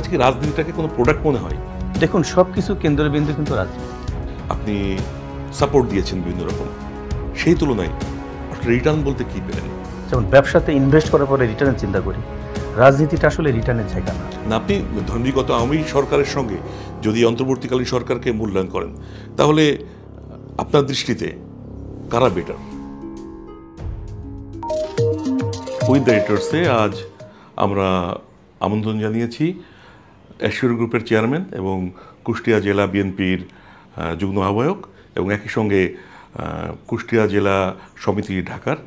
কাছে কি রাজনীতিটাকে কোনো প্রোডাক্ট মনে হয়? দেখুন, সবকিছু কেন্দ্রবিন্দু কিন্তু রাজনীতি। আপনি সাপোর্ট দিয়েছেন বিভিন্ন রকম, সেই তুলনায় রিটার্ন বলতে কি পেলেন? যেমন ব্যবসাতে ইনভেস্ট করার পরে রিটার্নের চিন্তা করি, রাজনীতিটা আসলে রিটার্নের জায়গা না। আপনি ধর্মীগত আওয়ামী সরকারের সঙ্গে যদি অন্তর্বর্তীকালীন সরকারকে মূল্যায়ন করেন, তাহলে আপনার দৃষ্টিতে কারা বেটার? উইথ দ্য এডিটরসে আজ আমরা আমন্ত্রণ জানিয়েছি অ্যাশিওর গ্রুপের চেয়ারম্যান এবং কুষ্টিয়া জেলা বিএনপির যুগ্ম আহ্বায়ক এবং একই সঙ্গে কুষ্টিয়া জেলা সমিতি ঢাকার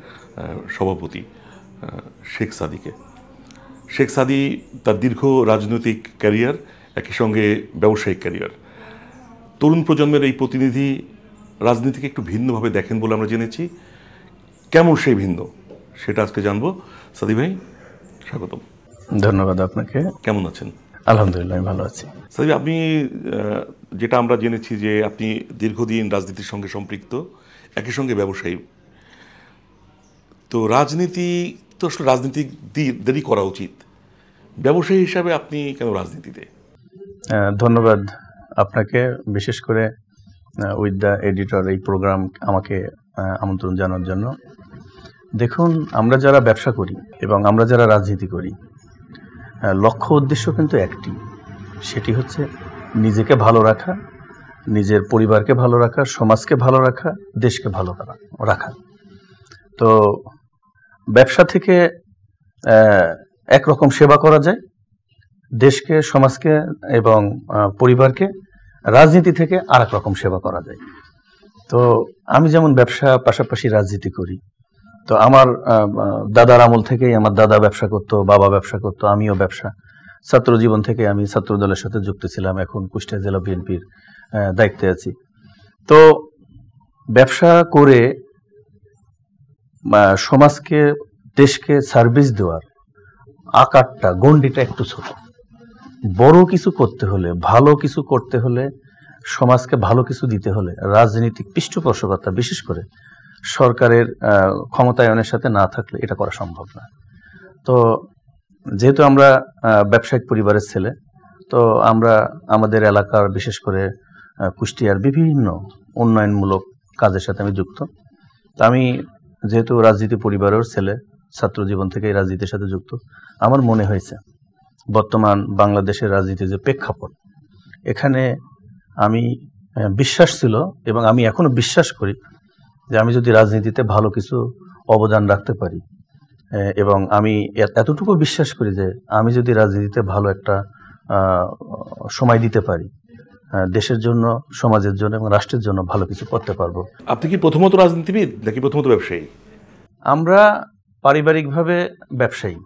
সভাপতি শেখ সাদিকে। শেখ সাদি তার দীর্ঘ রাজনৈতিক ক্যারিয়ার, একই সঙ্গে ব্যবসায়িক ক্যারিয়ার। তরুণ প্রজন্মের এই প্রতিনিধি রাজনীতিকে একটু ভিন্নভাবে দেখেন বলে আমরা জেনেছি। কেমন সেই ভিন্ন, সেটা আজকে জানবো। সাদি ভাই, স্বাগতম। ধন্যবাদ আপনাকে। কেমন আছেন? আলহামদুলিল্লাহ, আমি ভালো আছি। সাদি, আপনি যেটা আমরা জেনেছি যে আপনি দীর্ঘদিন রাজনীতির সঙ্গে সম্পৃক্ত, একই সঙ্গে ব্যবসায়ী। তো রাজনীতি তো আসলে রাজনীতিকদেরই করা উচিত, ব্যবসায়ী হিসাবে আপনি কেন রাজনীতিতে? ধন্যবাদ আপনাকে, বিশেষ করে উইথ দ্য এডিটর এই প্রোগ্রাম আমাকে আমন্ত্রণ জানার জন্য। দেখুন, আমরা যারা ব্যবসা করি এবং আমরা যারা রাজনীতি করি, লক্ষ্য উদ্দেশ্য কিন্তু একটি, সেটি হচ্ছে নিজেকে ভালো রাখা, নিজের পরিবারকে ভালো রাখা, সমাজকে ভালো রাখা, দেশকে ভালো রাখা। তো ব্যবসা থেকে একরকম সেবা করা যায় দেশকে, সমাজকে এবং পরিবারকে, রাজনীতি থেকে আর এক রকম সেবা করা যায়। তো আমি যেমন ব্যবসা পাশাপাশি রাজনীতি করি। তো আমার দাদার আমল থেকেই আমার দাদা ব্যবসা করতো, বাবা ব্যবসা করতো, আমিও ব্যবসা। ছাত্র জীবন থেকে আমি ছাত্র দলের সাথে যুক্ত ছিলাম, এখন কুষ্টিয়া জেলা বিএনপির দায়িত্বে আছি। তো ব্যবসা করে সমাজকে, দেশকে সার্ভিস দেওয়ার আকারটা, গণ্ডিটা একটু ছোট। বড় কিছু করতে হলে, ভালো কিছু করতে হলে, সমাজকে ভালো কিছু দিতে হলে রাজনৈতিক পৃষ্ঠপোষকতা, বিশেষ করে সরকারের ক্ষমতায়নের সাথে না থাকলে এটা করা সম্ভব না। তো যেহেতু আমরা ব্যবসায়িক পরিবারের ছেলে, তো আমরা আমাদের এলাকার, বিশেষ করে কুষ্টিয়ার বিভিন্ন উন্নয়নমূলক কাজের সাথে আমি যুক্ত। তা আমি যেহেতু রাজনীতি পরিবারের ছেলে, ছাত্র জীবন থেকেই রাজনীতির সাথে যুক্ত, আমার মনে হয়েছে বর্তমান বাংলাদেশের রাজনীতির যে প্রেক্ষাপট, এখানে আমি বিশ্বাস ছিল এবং আমি এখনো বিশ্বাস করি যে আমি যদি রাজনীতিতে ভালো কিছু অবদান রাখতে পারি, এবং আমি এতটুকু বিশ্বাস করি যে আমি যদি রাজনীতিতে ভালো একটা সময় দিতে পারি, দেশের জন্য, সমাজের জন্য এবং রাষ্ট্রের জন্য ভালো কিছু করতে পারবো। আপনি কি প্রথমত রাজনীতিবিদ নাকি প্রথমত ব্যবসায়ী? আমরা পারিবারিকভাবে ব্যবসায়ী,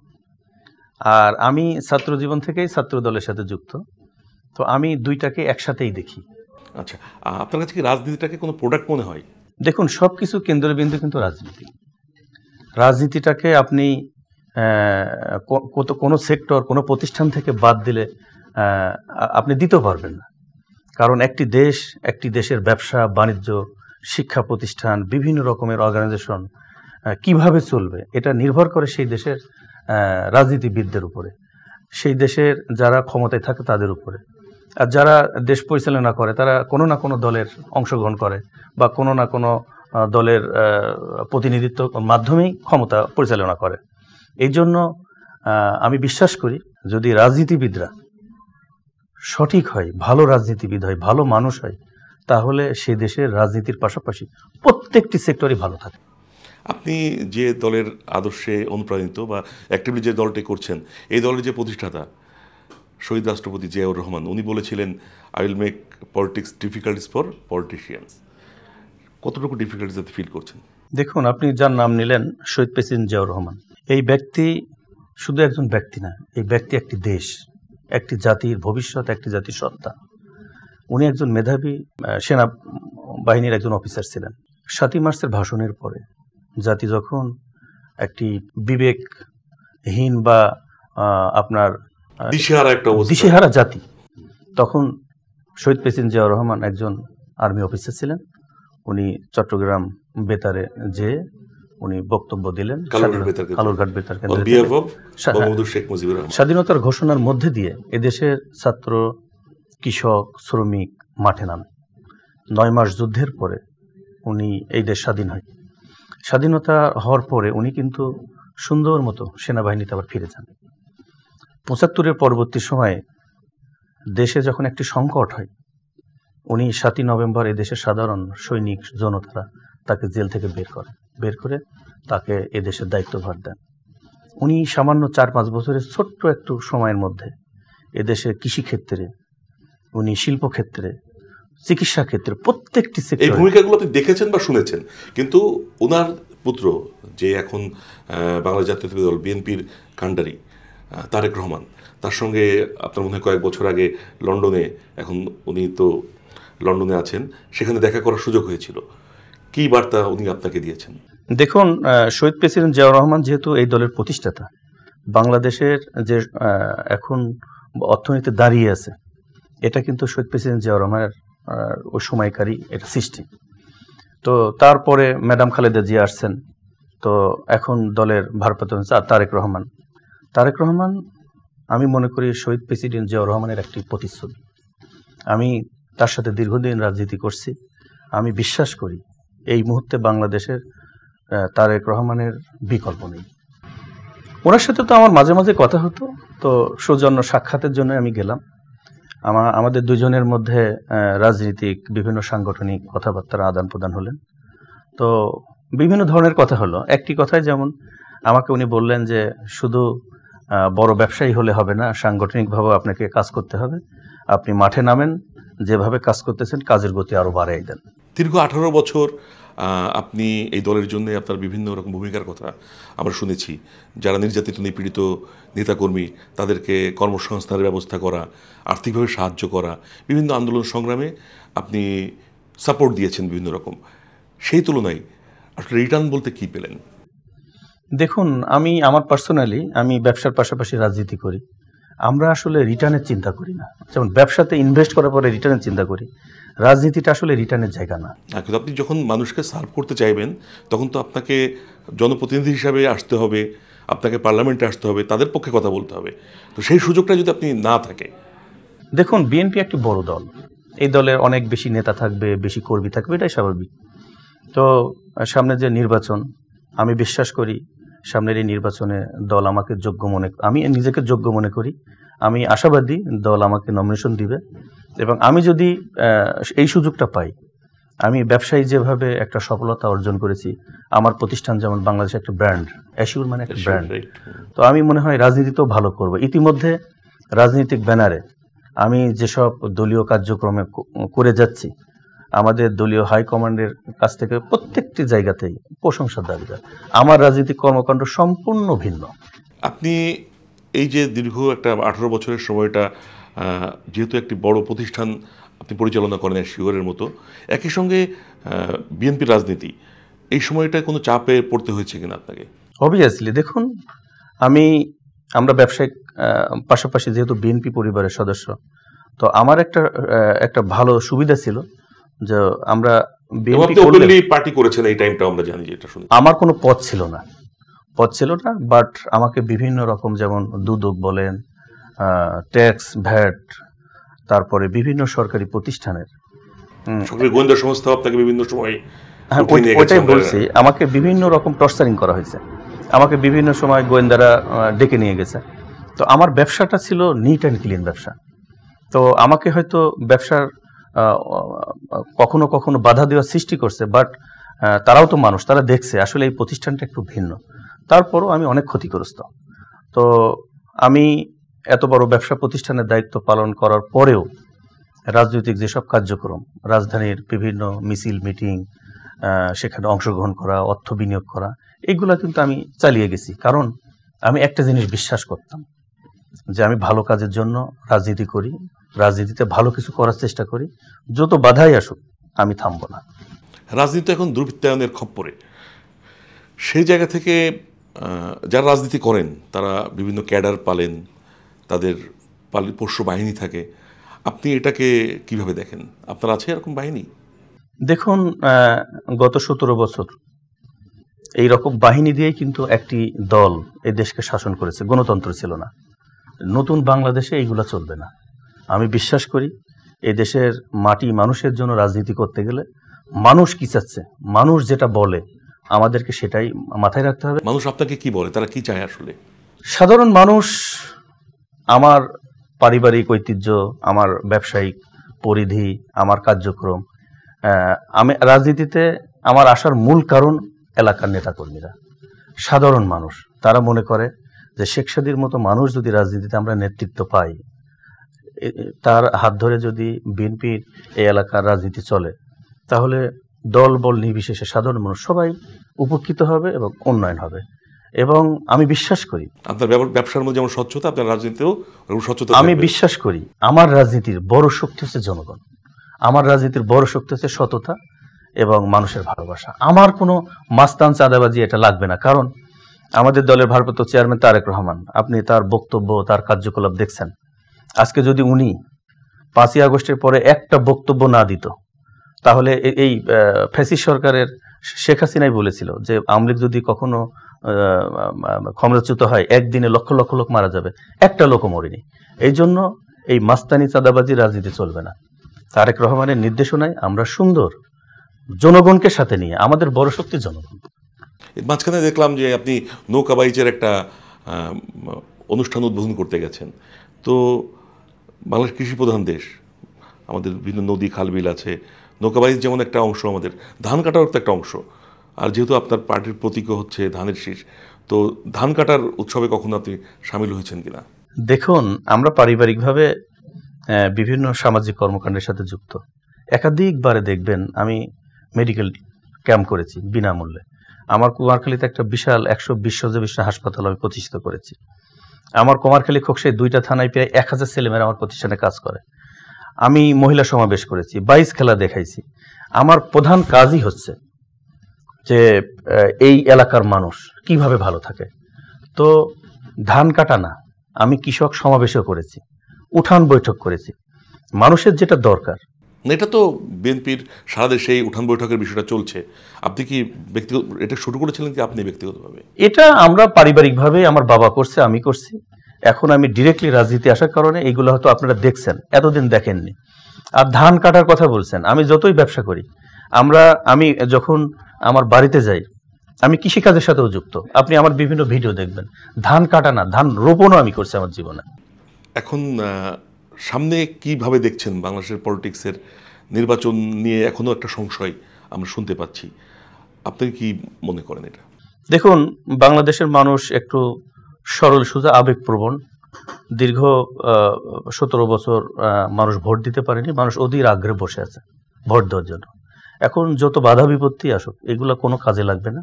আর আমি ছাত্র জীবন থেকেই ছাত্র দলের সাথে যুক্ত। তো আমি দুইটাকে একসাথেই দেখি। আচ্ছা, আপনার কাছে কি রাজনীতিটাকে কোনো প্রোডাক্ট মনে হয়? দেখুন, সব কিছু কেন্দ্রবিন্দু কিন্তু রাজনীতি। রাজনীতিটাকে আপনি কোনো সেক্টর, কোনো প্রতিষ্ঠান থেকে বাদ দিলে আপনি দিতে পারবেন না। কারণ একটি দেশ, একটি দেশের ব্যবসা বাণিজ্য, শিক্ষা প্রতিষ্ঠান, বিভিন্ন রকমের অর্গানাইজেশন কিভাবে চলবে, এটা নির্ভর করে সেই দেশের রাজনীতিবিদদের উপরে, সেই দেশের যারা ক্ষমতায় থাকে তাদের উপরে। আর যারা দেশ পরিচালনা করে তারা কোনো না কোনো দলের অংশগ্রহণ করে বা কোনো না কোনো দলের প্রতিনিধিত্ব মাধ্যমেই ক্ষমতা পরিচালনা করে। এই জন্য আমি বিশ্বাস করি যদি রাজনীতিবিদরা সঠিক হয়, ভালো রাজনীতিবিদ হয়, ভালো মানুষ হয়, তাহলে সেই দেশের রাজনীতির পাশাপাশি প্রত্যেকটি সেক্টরই ভালো থাকে। আপনি যে দলের আদর্শে অনুপ্রাণিত বা অ্যাক্টিভলি যে দলটি করছেন, এই দলের যে প্রতিষ্ঠাতা শহীদ রাষ্ট্রপতি জিয়াউর রহমান, উনি বলেছিলেন I will make politics difficulties for politicians. কতটুকু ডিফিকাল্টিস ফিল করছেন? দেখুন, আপনি যার নাম নিলেন, শহীদ প্রেসিডেন্ট জিয়াউর রহমান, এই ব্যক্তি শুধু একজন ব্যক্তি না, এই ব্যক্তি একটি দেশ, একটি জাতির ভবিষ্যৎ, একটি জাতির সত্তা। উনি একজন মেধাবী সেনা বাহিনীর একজন অফিসার ছিলেন। ৭ই মার্চের ভাষণের পরে জাতি যখন একটি বিবেকহীন বা আপনার দিশেহারা জাতি, তখন শহীদ প্রেসিডেন্ট জিয়াউর রহমান একজন আর্মি অফিসার ছিলেন। উনি চট্টগ্রাম বেতারে যেয়ে উনি বক্তব্য দিলেন কালুরঘাট বেতার কেন্দ্রে। স্বাধীনতার ঘোষণার মধ্যে দিয়ে এদেশের ছাত্র, কৃষক, শ্রমিক মাঠে নামে। 9 মাস যুদ্ধের পরে উনি এই দেশ স্বাধীন হয়। স্বাধীনতা হওয়ার পরে উনি কিন্তু সুন্দর মতো সেনাবাহিনীতে আবার ফিরে যান। 75-এর পরবর্তী সময়ে দেশে যখন একটি সংকট হয়, উনি 7ই নভেম্বর এদেশের সাধারণ সৈনিক জনতারা তাকে জেল থেকে বের করে তাকে এদেশের দায়িত্বভার দেন। উনি সামান্য 4-5 বছরের ছোট্ট একটু সময়ের মধ্যে এদেশের কৃষিক্ষেত্রে, উনি শিল্পক্ষেত্রে, চিকিৎসা ক্ষেত্রে প্রত্যেকটি এই ভূমিকাগুলো আপনি দেখেছেন বা শুনেছেন, কিন্তু ওনার পুত্র যে এখন বাংলাদেশ জাতীয়তাবাদী দল বিএনপির কাণ্ডারি তারেক রহমান, তার সঙ্গে আপনার মনে হয় কয়েক বছর আগে লন্ডনে, এখন উনি তো লন্ডনে আছেন, সেখানে দেখা করার সুযোগ হয়েছিল। কি বার্তা উনি আপনাকে দিয়েছেন? দেখুন, শহীদ প্রেসিডেন্ট জিয়াউর রহমান যেহেতু এই দলের প্রতিষ্ঠাতা, বাংলাদেশের যে এখন অর্থনীতি দাঁড়িয়ে আছে, এটা কিন্তু শহীদ প্রেসিডেন্ট জিয়াউর রহমানের ওই সময়কারী এটা সৃষ্টি। তো তারপরে ম্যাডাম খালেদা জিয়া আসছেন, তো এখন দলের ভারপ্রাপ্ত তারেক রহমান আমি মনে করি শহীদ প্রেসিডেন্ট জিয়াউর রহমানের একটি প্রতিচ্ছবি। আমি তার সাথে দীর্ঘদিন রাজনীতি করছি। আমি বিশ্বাস করি এই মুহূর্তে বাংলাদেশের তারেক রহমানের বিকল্প নেই। ওনার সাথে তো আমার মাঝে মাঝে কথা হতো, তো সৌজন্য সাক্ষাতের জন্য আমি গেলাম। আমাদের দুজনের মধ্যে রাজনীতিক বিভিন্ন সাংগঠনিক কথাবার্তার আদান প্রদান হলেন। তো বিভিন্ন ধরনের কথা হলো। একটি কথায় যেমন আমাকে উনি বললেন যে শুধু বড় ব্যবসায়ী হলে হবে না, সাংগঠনিকভাবে আপনাকে কাজ করতে হবে। আপনি মাঠে নামেন, যেভাবে কাজ করতেছেন কাজের গতি আরও বাড়াই দেন। দীর্ঘ 18 বছর আপনি এই দলের জন্য আপনার বিভিন্ন রকম ভূমিকার কথা আমরা শুনেছি। যারা নির্যাতিত নিপীড়িত নেতাকর্মী, তাদেরকে কর্মসংস্থানের ব্যবস্থা করা, আর্থিকভাবে সাহায্য করা, বিভিন্ন আন্দোলন সংগ্রামে আপনি সাপোর্ট দিয়েছেন বিভিন্ন রকম। সেই তুলনায় আসলে রিটার্ন বলতে কি পেলেন? দেখুন, আমার পার্সোনালি আমি ব্যবসার পাশাপাশি রাজনীতি করি। আমরা আসলে রিটার্নের চিন্তা করি না। যেমন ব্যবসাতে ইনভেস্ট করার পরে রিটার্নের চিন্তা করি, রাজনীতিটা আসলে রিটার্নের জায়গা না। কিন্তু আপনি যখন মানুষকে সার্ভ করতে চাইবেন, তখন তো আপনাকে জনপ্রতিনিধি হিসাবে আসতে হবে, আপনাকে পার্লামেন্টে আসতে হবে, তাদের পক্ষে কথা বলতে হবে। তো সেই সুযোগটা যদি আপনি না থাকে। দেখুন, বিএনপি একটি বড় দল, এই দলের অনেক বেশি নেতা থাকবে, বেশি কর্মী থাকবে, এটাই স্বাভাবিক। তো সামনে যে নির্বাচন, আমি বিশ্বাস করি সামনের এই নির্বাচনে দল আমাকে আমি নিজেকে যোগ্য মনে করি। আমি আশাবাদী দল আমাকে নমিনেশন দিবে, এবং আমি যদি এই সুযোগটা পাই, আমি ব্যবসায়ী যেভাবে একটা সফলতা অর্জন করেছি, আমার প্রতিষ্ঠান যেমন বাংলাদেশে একটা ব্র্যান্ড, অ্যাসিউর মানে একটা ব্র্যান্ড, তো আমি মনে হয় রাজনীতিতেও ভালো করব। ইতিমধ্যে রাজনৈতিক ব্যানারে আমি যেসব দলীয় কার্যক্রমে করে যাচ্ছি, আমাদের দলীয় হাইকমান্ডের কাছ থেকে প্রত্যেকটি জায়গাতেই প্রশংসার দাবিদার। আমার রাজনৈতিক কর্মকাণ্ড সম্পূর্ণ ভিন্ন। আপনি এই যে দীর্ঘ একটা 18 বছরের সময়টা, যেহেতু একটি বড় প্রতিষ্ঠান আপনি পরিচালনা করেন শিওরের মতো, একই সঙ্গে বিএনপির রাজনীতি, এই সময়টা কোনো চাপে পড়তে হয়েছে কিনা আপনাকে? অবভিয়াসলি। দেখুন, আমরা ব্যবসায়িক পাশাপাশি যেহেতু বিএনপি পরিবারের সদস্য, তো আমার একটা ভালো সুবিধা ছিল যে আমরা পার্টি করেছেন এই টাইমটা, আমরা জানি যে এটা শুনে আমার কোনো পদ ছিল না, বাট আমাকে বিভিন্ন রকম, যেমন দুদক বলেন, ট্যাক্স, ভ্যাট, তারপরে বিভিন্ন সরকারি প্রতিষ্ঠানের গোয়েন্দা সংস্থা আপনাকে বিভিন্ন সময়, ওইটাই বলছি, আমাকে বিভিন্ন রকম টর্চারিং করা হয়েছে। আমাকে বিভিন্ন সময় গোয়েন্দারা ডেকে নিয়ে গেছে। তো আমার ব্যবসাটা ছিল নিট অ্যান্ড ক্লিন ব্যবসা। তো আমাকে হয়তো ব্যবসার কখনো কখনো বাধা দেওয়ার সৃষ্টি করছে, বাট তারাও তো মানুষ, তারা দেখছে আসলে এই প্রতিষ্ঠানটা একটু ভিন্ন। তারপরও আমি অনেক ক্ষতিগ্রস্ত। তো আমি এত বড় ব্যবসা প্রতিষ্ঠানের দায়িত্ব পালন করার পরেও রাজনৈতিক যেসব কার্যক্রম, রাজধানীর বিভিন্ন মিছিল, মিটিং, সেখানে অংশগ্রহণ করা, অর্থ বিনিয়োগ করা, এইগুলা কিন্তু আমি চালিয়ে গেছি। কারণ আমি একটা জিনিস বিশ্বাস করতাম, যে আমি ভালো কাজের জন্য রাজনীতি করি, রাজনীতিতে ভালো কিছু করার চেষ্টা করি, যত বাধাই আসুক আমি থামবো না। রাজনীতি এখন দুর্বৃত্তায়নের খপ্পরে, সেই জায়গা থেকে যারা রাজনীতি করেন তারা বিভিন্ন ক্যাডার পালেন, তাদের পোষ্য বাহিনী থাকে। আপনি এটাকে কিভাবে দেখেন? আপনার আছে এরকম বাহিনী? দেখুন, গত 17 বছর এই রকম বাহিনী দিয়েই কিন্তু একটি দল এই দেশকে শাসন করেছে, গণতন্ত্র ছিল না। নতুন বাংলাদেশে এইগুলা চলবে না। আমি বিশ্বাস করি এই দেশের মাটি মানুষের জন্য রাজনীতি করতে গেলে মানুষ কি চাচ্ছে, মানুষ যেটা বলে আমাদেরকে সেটাই মাথায় রাখতে হবে। মানুষ আপনাকে কি বলে, তারা কি চায় আসলে? সাধারণ মানুষ আমার পারিবারিক ঐতিহ্য, আমার ব্যবসায়িক পরিধি, আমার কার্যক্রম, আমি রাজনীতিতে আমার আসার মূল কারণ এলাকার নেতাকর্মীরা, সাধারণ মানুষ। তারা মনে করে যে শেখ সাদীর মতো মানুষ যদি রাজনীতিতে আমরা নেতৃত্ব পাই, তার হাত ধরে যদি বিএনপির এই এলাকার রাজনীতি চলে, তাহলে দল বল নির্বিশেষে সাধারণ মানুষ সবাই উপকৃত হবে এবং উন্নয়ন হবে। এবং আমি বিশ্বাস করি আপনার ব্যবসার মধ্যে যেমন স্বচ্ছতা, আপনার রাজনীতিতেও স্বচ্ছতা। আমি বিশ্বাস করি আমার রাজনীতির বড় শক্তি হচ্ছে জনগণ। আমার রাজনীতির বড় শক্তি হচ্ছে সততা এবং মানুষের ভালোবাসা। আমার কোনো মাস্তান চাঁদাবাজি এটা লাগবে না। কারণ আমাদের দলের ভারপ্রাপ্ত চেয়ারম্যান তারেক রহমান, আপনি তার বক্তব্য, তার কার্যকলাপ দেখছেন। আজকে যদি উনি 5ই আগস্টের পরে একটা বক্তব্য না দিত, তাহলে এই ফ্যাসিস্ট সরকারের শেখ হাসিনাই বলেছিল যে আওয়ামী লীগ যদি কখনো ক্ষমতাচ্যুত হয়, একদিনে লক্ষ লক্ষ লোক মারা যাবে, একটা লোকও মরেনি। এই জন্য এই মাস্তানি চাঁদাবাজি রাজনীতি চলবে না। তারেক রহমানের নির্দেশনায় আমরা সুন্দর জনগণকে সাথে নিয়ে, আমাদের বড় শক্তি জনগণ। মাঝখানে দেখলাম যে আপনি নৌকা বাইচের একটা অনুষ্ঠান উদ্বোধন করতে গেছেন। তো বাংলাদেশ কৃষি প্রধান দেশ, আমাদের বিভিন্ন নদী খালবিল আছে, নৌকা বাইচ যেমন একটা অংশ, আমাদের ধান কাটার তো একটা অংশ। আর যেহেতু আপনার পার্টির প্রতীকও হচ্ছে ধানের শীষ, তো ধান কাটার উৎসবে কখনো আপনি সামিল হয়েছেন কিনা? দেখুন, আমরা পারিবারিকভাবে বিভিন্ন সামাজিক কর্মকাণ্ডের সাথে যুক্ত। একাধিকবারে দেখবেন আমি মেডিকেল ক্যাম্প করেছি বিনামূল্যে। আমার কুমারখালীতে একটা বিশাল 120 শয্যা বিশিষ্ট হাসপাতাল আমি প্রতিষ্ঠিত করেছি। আমার কুমারখালী খোকসায় 2টা থানায় প্রায় 1000 ছেলেমেয়েরা আমার প্রতিষ্ঠানে কাজ করে। আমি মহিলা সমাবেশ করেছি, 22 খেলা দেখাইছি। আমার প্রধান কাজই হচ্ছে যে এই এলাকার মানুষ কিভাবে ভালো থাকে। তো ধান কাটা না, আমি কৃষক সমাবেশও করেছি, উঠান বৈঠক করেছি, মানুষের যেটা দরকার। এটা তো বিএনপির সারা দেশে এই উঠান বৈঠকের বিষয়টা চলছে। আপনি কি ব্যক্তিগত এটা শুরু করেছিলেন কি আপনি ব্যক্তিগতভাবে? এটা আমরা পারিবারিকভাবে, আমার বাবা করছে, আমি করছি। এখন আমি ডিরেক্টলি রাজনীতি আসার কারণে এইগুলো হয়তো আপনারা দেখছেন, এতদিন দেখেননি। আর ধান কাটার কথা বলছেন, আমি যতই ব্যবসা করি, আমি যখন আমার বাড়িতে যাই, আমি কৃষিকাজের সাথেও যুক্ত। আপনি আমার বিভিন্ন ভিডিও দেখবেন। ধান কাটা না, ধান রোপণও আমি করছি আমার জীবনে। এখন সামনে কিভাবে দেখছেন বাংলাদেশের পলিটিক্সের নির্বাচন নিয়ে? এখনো একটা সংশয় আমরা শুনতে পাচ্ছি। আপনি কি মনে করেন এটা? দেখুন, বাংলাদেশের মানুষ একটু সরল সোজা, আবেগপ্রবণ। দীর্ঘ 17 বছর মানুষ ভোট দিতে পারেনি। মানুষ অধীর আগ্রহে বসে আছে ভোট দেওয়ার জন্য। এখন যত বাধা বিপত্তি আসুক, এগুলো কোনো কাজে লাগবে না।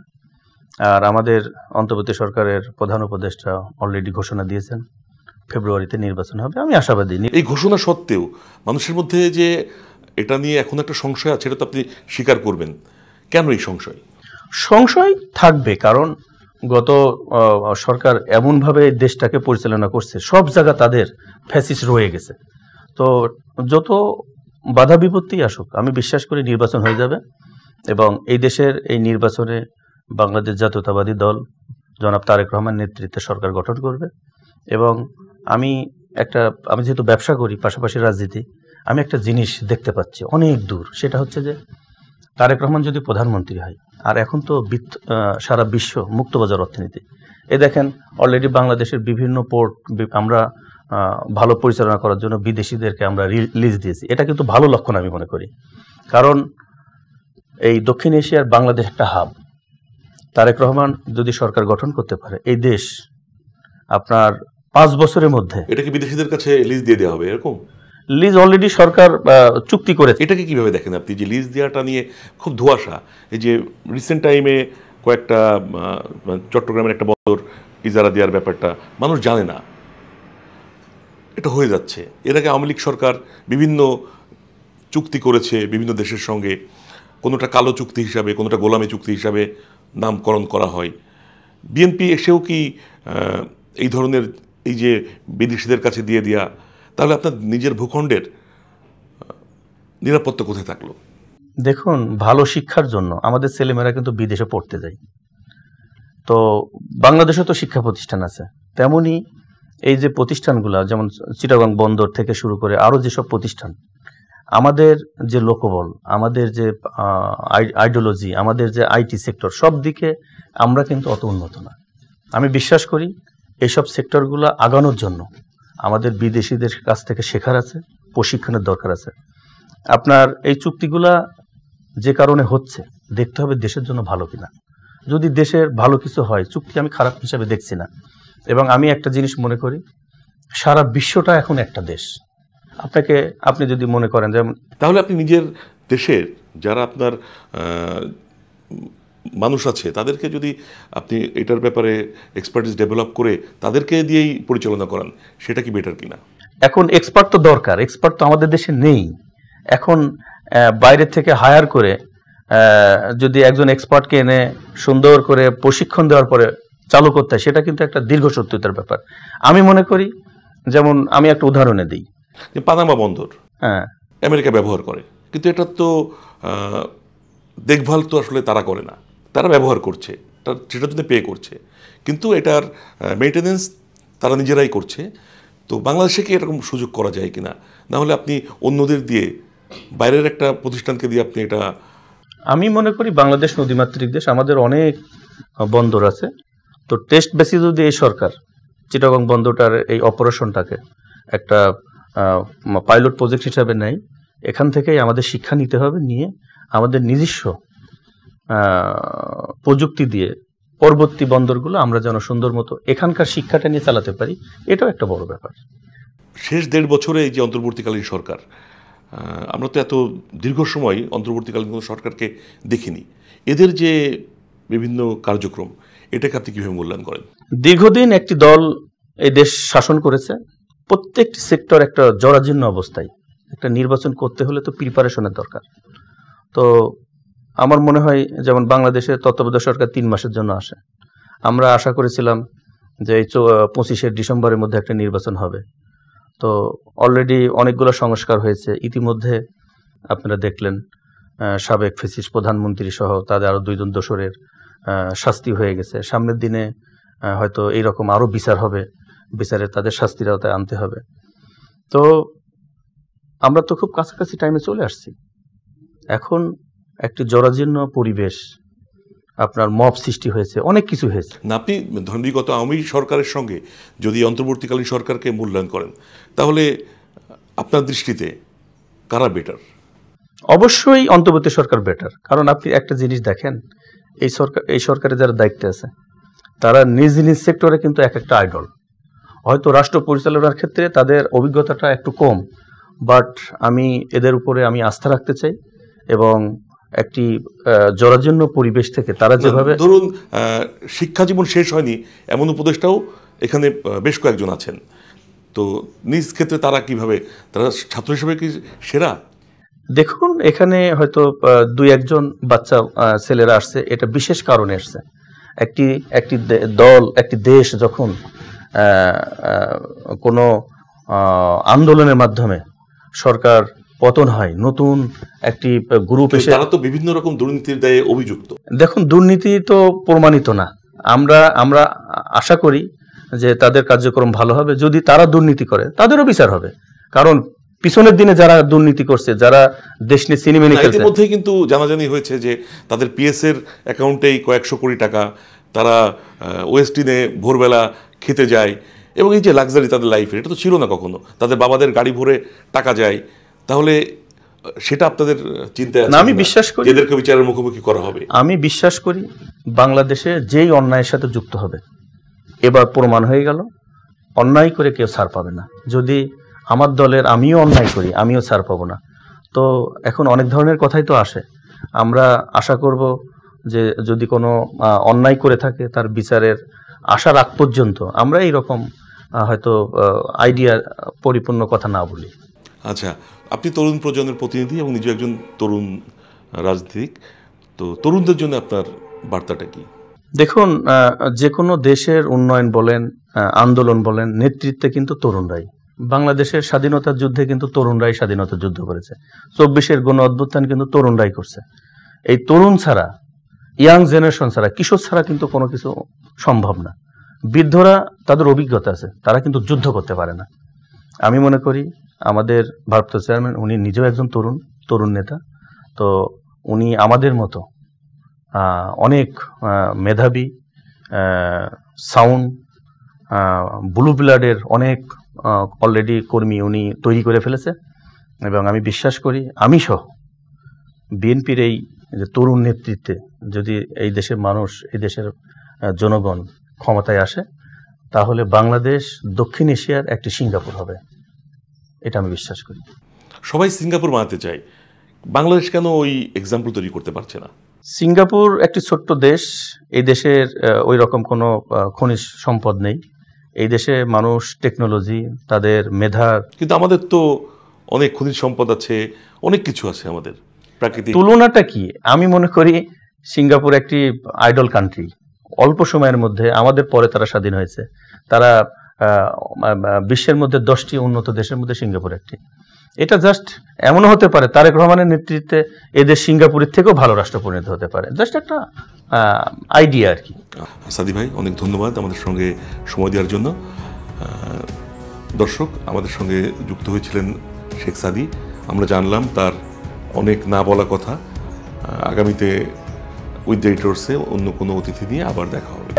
আর আমাদের অন্তর্বর্তী সরকারের প্রধান উপদেষ্টা অলরেডি ঘোষণা দিয়েছেন ফেব্রুয়ারিতে নির্বাচন হবে। আমি আশাবাদী। এই ঘোষণা সত্ত্বেও মানুষের মধ্যে যে এটা নিয়ে এখন একটা সংশয় আছে, এটা তো আপনি স্বীকার করবেন। কেন এই সংশয়? সংশয় থাকবে, কারণ গত সরকার এমনভাবে দেশটাকে পরিচালনা করছে, সব জায়গা তাদের ফ্যাসিস্ট রয়ে গেছে। তো যত বাধা বিপত্তি আসুক, আমি বিশ্বাস করি নির্বাচন হয়ে যাবে এবং এই দেশের এই নির্বাচনে বাংলাদেশ জাতীয়তাবাদী দল জনাব তারেক রহমান নেতৃত্বে সরকার গঠন করবে। এবং আমি যেহেতু ব্যবসা করি পাশাপাশি রাজনীতি, আমি একটা জিনিস দেখতে পাচ্ছি অনেক দূর। সেটা হচ্ছে যে তারেক রহমান যদি প্রধানমন্ত্রী হয়, আর এখন তো সারা বিশ্ব মুক্তবাজার অর্থনীতি, দেখেন অলরেডি বাংলাদেশের বিভিন্ন পোর্ট আমরা ভালো পরিচালনা করার জন্য বিদেশিদেরকে আমরা লিজ দিয়েছি। এটা কিন্তু ভালো লক্ষণ আমি মনে করি, কারণ এই দক্ষিণ এশিয়ার বাংলাদেশ একটা হাব। তারেক রহমান যদি সরকার গঠন করতে পারে, এই দেশ আপনার 5 বছরের মধ্যে। এটা কি বিদেশিদের কাছে লিজ দিয়ে দেওয়া হবে এরকম? লিজ অলরেডি সরকার চুক্তি করেছে। এটাকে কিভাবে দেখেন আপনি, যে লিজ দেওয়াটা নিয়ে খুব ধোঁয়াশা? এই যে রিসেন্ট টাইমে কয়েকটা চট্টগ্রামের একটা বন্দর ইজারা দেওয়ার ব্যাপারটা মানুষ জানে না, এটা হয়ে যাচ্ছে। এর আগে আওয়ামী লীগ সরকার বিভিন্ন চুক্তি করেছে বিভিন্ন দেশের সঙ্গে, কোনোটা কালো চুক্তি হিসাবে, কোনোটা গোলামি চুক্তি হিসাবে নামকরণ করা হয়। বিএনপি এসেও কি এই ধরনের, এই যে বিদেশিদের কাছে দিয়ে দেওয়া, তাহলে আপনার নিজের ভূখণ্ডের নিরাপত্তা কোথায় থাকলো? দেখুন, ভালো শিক্ষার জন্য আমাদের ছেলেমেয়েরা কিন্তু বিদেশে পড়তে যায়। তো বাংলাদেশে তো শিক্ষা প্রতিষ্ঠান আছে, তেমনি এই যে প্রতিষ্ঠানগুলো যেমন চিটাগং বন্দর থেকে শুরু করে আরো যেসব প্রতিষ্ঠান, আমাদের যে লোকবল, আমাদের যে আইডিওলজি, আমাদের যে আইটি সেক্টর, সব দিকে আমরা কিন্তু অত উন্নত না। আমি বিশ্বাস করি এইসব সেক্টরগুলো আগানোর জন্য আমাদের বিদেশিদের কাছ থেকে শেখার আছে, প্রশিক্ষণের দরকার আছে। আপনার এই চুক্তিগুলা যে কারণে হচ্ছে, দেখতে হবে দেশের জন্য ভালো কিনা। যদি দেশের ভালো কিছু হয়, চুক্তি আমি খারাপ হিসাবে দেখছি না। এবং আমি একটা জিনিস মনে করি, সারা বিশ্বটা এখন একটা দেশ। আপনি যদি মনে করেন যেমন, তাহলে আপনি নিজের দেশের যারা আপনার মানুষ আছে তাদেরকে যদি আপনি এটার ব্যাপারে এক্সপার্টিস ডেভেলপ করে তাদেরকে দিয়েই পরিচালনা করান, সেটা কি বেটার কিনা? এখন এক্সপার্ট তো দরকার, এক্সপার্ট তো আমাদের দেশে নেই। এখন বাইরে থেকে হায়ার করে যদি একজন এক্সপার্টকে এনে সুন্দর করে প্রশিক্ষণ দেওয়ার পরে চালু করতে হয়, সেটা কিন্তু একটা দীর্ঘসূত্রিতার ব্যাপার। আমি মনে করি, যেমন আমি একটা উদাহরণে দিই, যে পানামা বন্দর হ্যাঁ আমেরিকা ব্যবহার করে, কিন্তু এটা তো দেখভাল তো আসলে তারা করে না, তারা ব্যবহার করছে, সেটার জন্য পে করছে, কিন্তু এটার মেইনটেনেন্স তারা নিজেরাই করছে। তো বাংলাদেশে কি এরকম সুযোগ করা যায় কিনা? না হলে আপনি অন্যদের দিয়ে, বাইরের একটা প্রতিষ্ঠানকে দিয়ে আপনি এটা... আমি মনে করি বাংলাদেশ নদীমাতৃক দেশ, আমাদের অনেক বন্দর আছে। তো টেস্ট বেসিস যদি এই সরকার চিটাগং বন্দরটার এই অপারেশনটাকে একটা পাইলট প্রজেক্ট হিসাবে নেয়, এখান থেকেই আমাদের শিক্ষা নিতে হবে, নিয়ে আমাদের নিজস্ব প্রযুক্তি দিয়ে পরবর্তী বন্দরগুলো আমরা যেন সুন্দর মতো এখানকার শিক্ষাটা নিয়ে চালাতে পারি, এটাও একটা বড় ব্যাপার। শেষ 1.5 বছরে এই যে অন্তর্বর্তীকালীন সরকার, আমরা তো এত দীর্ঘ সময় অন্তর্বর্তীকালীন কোনো সরকারকে দেখিনি, এদের যে বিভিন্ন কার্যক্রম, এটাকে আপনি কীভাবে মূল্যায়ন করেন? দীর্ঘদিন একটি দল এই দেশ শাসন করেছে, প্রত্যেকটি সেক্টর একটা জরাজীর্ণ অবস্থায়। একটা নির্বাচন করতে হলে তো প্রিপারেশনের দরকার। তো আমার মনে হয় যেমন বাংলাদেশে তত্ত্বাবধায়ক সরকার 3 মাসের জন্য আসে। আমরা আশা করেছিলাম যে এই 25শে ডিসেম্বরের মধ্যে একটা নির্বাচন হবে। তো অলরেডি অনেকগুলো সংস্কার হয়েছে ইতিমধ্যে। আপনারা দেখলেন সাবেক ফ্যাসিস্ট প্রধানমন্ত্রী সহ তাদের আরও 2 জন দোসরের শাস্তি হয়ে গেছে। সামনের দিনে হয়তো এইরকম আরও বিচার হবে, বিচারে তাদের শাস্তির আওতায় আনতে হবে। তো আমরা তো খুব কাছাকাছি টাইমে চলে আসছি। এখন একটি জরাজীর্ণ পরিবেশ, আপনার মব সৃষ্টি হয়েছে, অনেক কিছু হয়েছে। না, আপনি ধর্মীগত আওয়ামী সরকারের সঙ্গে যদি অন্তর্বর্তীকালীন সরকারকে মূল্যায়ন করেন, তাহলে আপনার দৃষ্টিতে কারা বেটার? অবশ্যই অন্তর্বর্তী সরকার বেটার। কারণ আপনি একটা জিনিস দেখেন, এই সরকারে যারা দায়িত্বে আছে তারা নিজ নিজ সেক্টরে কিন্তু এক একটা আইডল। হয়তো রাষ্ট্র পরিচালনার ক্ষেত্রে তাদের অভিজ্ঞতাটা একটু কম, বাট আমি এদের উপরে আমি আস্থা রাখতে চাই। এবং একটি জরাজীর্ণ পরিবেশ থেকে তারা যেভাবে, ধরুন শিক্ষা জীবন শেষ হয়নি এমন উপদেষ্টাও এখানে বেশ কয়েকজন আছেন, তো নিজ ক্ষেত্রে তারা কিভাবে, তারা ছাত্র হিসেবে কি সেরা? দেখুন এখানে হয়তো 2-1 বাচ্চা ছেলেরা আসছে, এটা বিশেষ কারণে আসছে। একটি দল, একটি দেশ যখন কোনো আন্দোলনের মাধ্যমে সরকার পতন হয়, নতুন একটি গ্রুপ এসে, তারা তো বিভিন্ন রকম দুর্নীতির দায়ে অভিযুক্ত। দেখুন দুর্নীতি তো প্রমাণিত না। আমরা আশা করি যে তাদের কার্যক্রম ভালো হবে। যদি তারা দুর্নীতি করে তাদেরও বিচার হবে, কারণ পিছনের দিনে যারা দুর্নীতি করছে, যারা দেশ নিয়ে সিনেমিনি খেলছে, ইতিমধ্যে কিন্তু জানাজানি হয়েছে যে তাদের পিএস এর অ্যাকাউন্টেই কয়েকশো কোটি টাকা, তারা ওয়েস্টিনে ভোরবেলা খেতে যায়, এবং এই যে লাক্সারি তাদের লাইফে, এটা তো ছিল না কখনো। তাদের বাবাদের গাড়ি ভরে টাকা যায়। তাহলে সেটা আপনাদের চিন্তায় আছে? আমি বিশ্বাস করি এদেরকে বিচারের মুখোমুখি করা হবে। আমি বিশ্বাস করি বাংলাদেশে যেই অন্যায়ের সাথে যুক্ত হবে, এবার প্রমাণ হয়ে গেল অন্যায় করে কেউ ছাড় পাবে না। যদি আমার দলের আমিও অন্যায় করি, আমিও ছাড় পাবো না। তো এখন অনেক ধরনের কথাই তো আসে। আমরা আশা করব যে যদি কোনো অন্যায় করে থাকে তার বিচারের আশার আগ পর্যন্ত আমরা এইরকম হয়তো আইডিয়া পরিপূর্ণ কথা না বলি। আচ্ছা, আপনি তরুণ প্রজন্মের প্রতিনিধি এবং নিজে একজন তরুণ রাজনীতিক, তো তরুণদের জন্য আপনার বার্তাটা কি? দেখুন, যে কোনো দেশের উন্নয়ন বলেন, আন্দোলন বলেন, নেতৃত্বে কিন্তু তরুণরাই। বাংলাদেশের স্বাধীনতার যুদ্ধে কিন্তু তরুণরাই স্বাধীনতা যুদ্ধ করেছে। 24-এর গণ অভ্যুত্থান কিন্তু তরুণরাই করছে। এই তরুণ ছাড়া ইয়াং জেনারেশন ছাড়া, কিশোর ছাড়া কিন্তু কোনো কিছু সম্ভব না। বৃদ্ধরা তাদের অভিজ্ঞতা আছে, তারা কিন্তু যুদ্ধ করতে পারে না। আমি মনে করি আমাদের ভারপ্রাপ্ত চেয়ারম্যান উনি নিজেও একজন তরুণ নেতা, তো উনি আমাদের মতো অনেক মেধাবী, সাউন্ড, ব্লু ব্লাডের অনেক অলরেডি কর্মী উনি তৈরি করে ফেলেছে। এবং আমি বিশ্বাস করি, আমি সহ বিএনপির এই যে তরুণ নেতৃত্বে যদি এই দেশের মানুষ, এই দেশের জনগণ ক্ষমতায় আসে, তাহলে বাংলাদেশ দক্ষিণ এশিয়ার একটি সিঙ্গাপুর হবে, এটা আমি বিশ্বাস করি। সবাই সিঙ্গাপুর বানাতে চায়, বাংলাদেশ কেন ওই এক্সাম্পল তৈরি করতে পারছে না? সিঙ্গাপুর একটি ছোট্ট দেশ, এই দেশের ওই রকম কোনো খনিজ সম্পদ নেই। এই দেশে মানুষ টেকনোলজি, তাদের মেধা, কিন্তু আমাদের তো অনেক খনিজ সম্পদ আছে, অনেক কিছু আছে আমাদের প্রাকৃতিক। তুলনাটা কি? আমি মনে করি সিঙ্গাপুর একটি আইডল কান্ট্রি, অল্প সময়ের মধ্যে আমাদের পরে তারা স্বাধীন হয়েছে। তারা বিশ্বের মধ্যে 10টি উন্নত দেশের মধ্যে সিঙ্গাপুর একটি। এটা জাস্ট এমনও হতে পারে তারেক রহমানের নেতৃত্বে এদের সিঙ্গাপুরের থেকেও ভালো রাষ্ট্র পরিণত হতে পারে, জাস্ট একটা আইডিয়া আর কি। সাদি ভাই, অনেক ধন্যবাদ আমাদের সঙ্গে সময় দেওয়ার জন্য। দর্শক, আমাদের সঙ্গে যুক্ত হয়েছিলেন শেখ সাদি। আমরা জানলাম তার অনেক না বলা কথা। আগামীতে উইথ দ্য এডিটরসে অন্য কোনো অতিথি নিয়ে আবার দেখা হবে।